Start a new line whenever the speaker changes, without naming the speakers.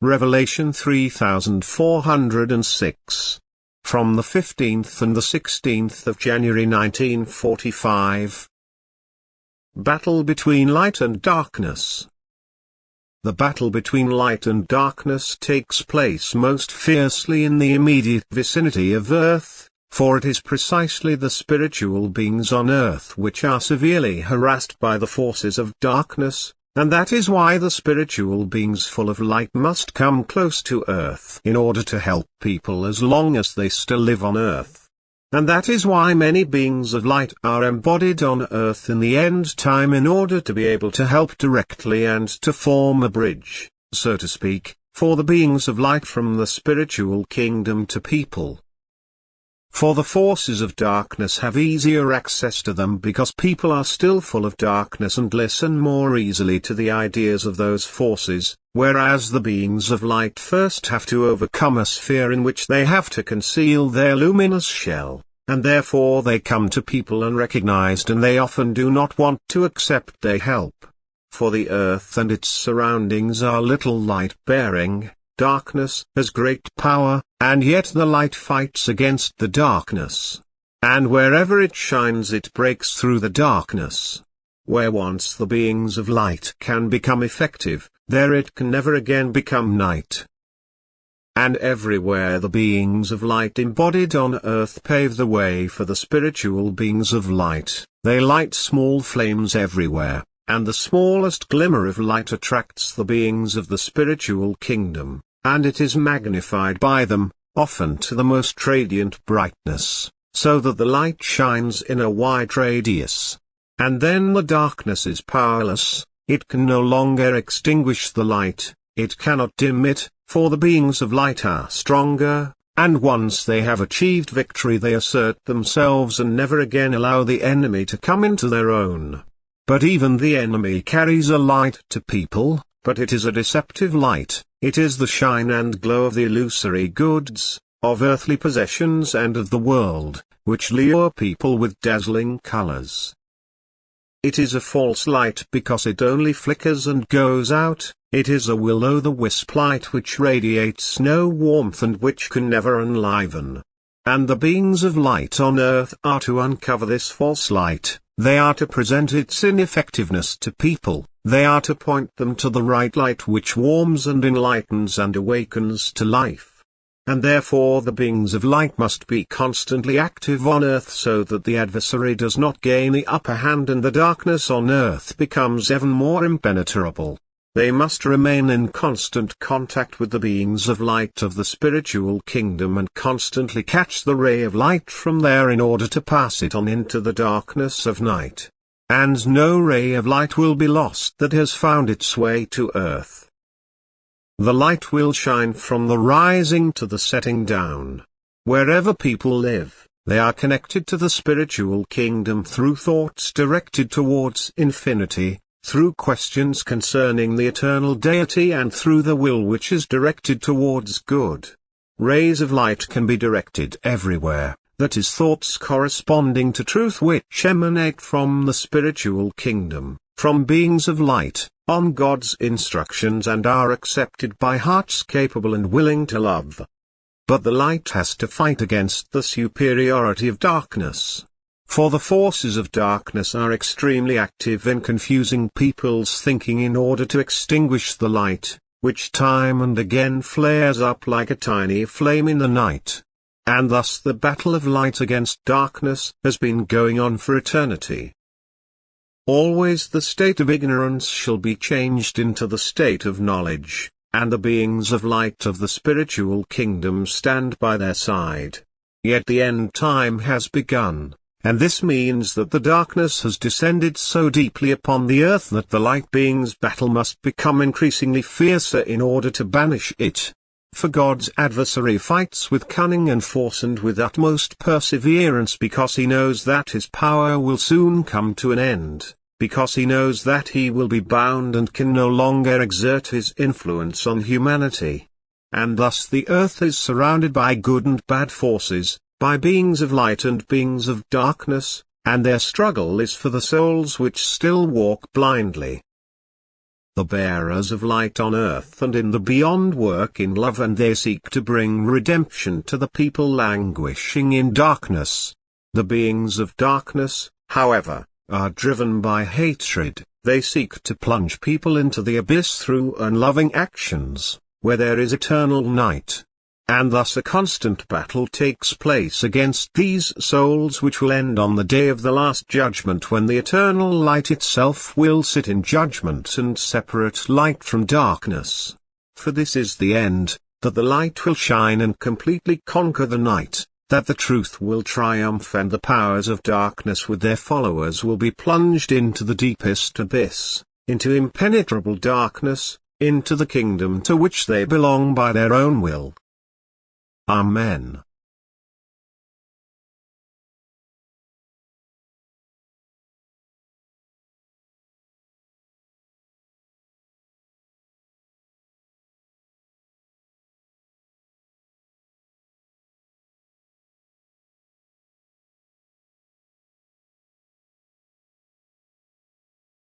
Revelation 3406. From the 15th and the 16th of January 1945. Battle between light and darkness. The battle between light and darkness takes place most fiercely in the immediate vicinity of Earth, for it is precisely the spiritual beings on Earth which are severely harassed by the forces of darkness, and that is why the spiritual beings full of light must come close to Earth in order to help people as long as they still live on Earth. And that is why many beings of light are embodied on Earth in the end time in order to be able to help directly and to form a bridge, so to speak, for the beings of light from the spiritual kingdom to people. For the forces of darkness have easier access to them because people are still full of darkness and listen more easily to the ideas of those forces, whereas the beings of light first have to overcome a sphere in which they have to conceal their luminous shell, and therefore they come to people unrecognized and they often do not want to accept their help. For the earth and its surroundings are little light-bearing. Darkness has great power, and yet the light fights against the darkness. And wherever it shines it breaks through the darkness. Where once the beings of light can become effective, there it can never again become night. And everywhere the beings of light embodied on Earth pave the way for the spiritual beings of light, they light small flames everywhere, and the smallest glimmer of light attracts the beings of the spiritual kingdom, and it is magnified by them, often to the most radiant brightness, so that the light shines in a wide radius. And then the darkness is powerless, it can no longer extinguish the light, it cannot dim it, for the beings of light are stronger, and once they have achieved victory they assert themselves and never again allow the enemy to come into their own. But even the enemy carries a light to people, but it is a deceptive light. It is the shine and glow of the illusory goods, of earthly possessions and of the world, which lure people with dazzling colors. It is a false light because it only flickers and goes out, it is a will-o'-the-wisp light which radiates no warmth and which can never enliven. And the beings of light on Earth are to uncover this false light, they are to present its ineffectiveness to people. They are to point them to the right light which warms and enlightens and awakens to life. And therefore the beings of light must be constantly active on Earth so that the adversary does not gain the upper hand and the darkness on Earth becomes even more impenetrable. They must remain in constant contact with the beings of light of the spiritual kingdom and constantly catch the ray of light from there in order to pass it on into the darkness of night. And no ray of light will be lost that has found its way to Earth. The light will shine from the rising to the setting down. Wherever people live, they are connected to the spiritual kingdom through thoughts directed towards infinity, through questions concerning the eternal deity and through the will which is directed towards good. Rays of light can be directed everywhere. That is thoughts corresponding to truth which emanate from the spiritual kingdom, from beings of light, on God's instructions and are accepted by hearts capable and willing to love. But the light has to fight against the superiority of darkness. For the forces of darkness are extremely active in confusing people's thinking in order to extinguish the light, which time and again flares up like a tiny flame in the night. And thus the battle of light against darkness has been going on for eternity. Always the state of ignorance shall be changed into the state of knowledge, and the beings of light of the spiritual kingdom stand by their side. Yet the end time has begun, and this means that the darkness has descended so deeply upon the earth that the light beings' battle must become increasingly fiercer in order to banish it. For God's adversary fights with cunning and force and with utmost perseverance because he knows that his power will soon come to an end, because he knows that he will be bound and can no longer exert his influence on humanity. And thus the earth is surrounded by good and bad forces, by beings of light and beings of darkness, and their struggle is for the souls which still walk blindly. the bearers of light on earth and in the beyond work in love, and they seek to bring redemption to the people languishing in darkness. The beings of darkness, however, are driven by hatred. They seek to plunge people into the abyss through unloving actions, where there is eternal night. And thus a constant battle takes place against these souls, which will end on the day of the last judgment, when the eternal light itself will sit in judgment and separate light from darkness. For this is the end, that the light will shine and completely conquer the night, that the truth will triumph, and the powers of darkness with their followers will be plunged into the deepest abyss, into impenetrable darkness, into the kingdom to which they belong by their own will. Amen.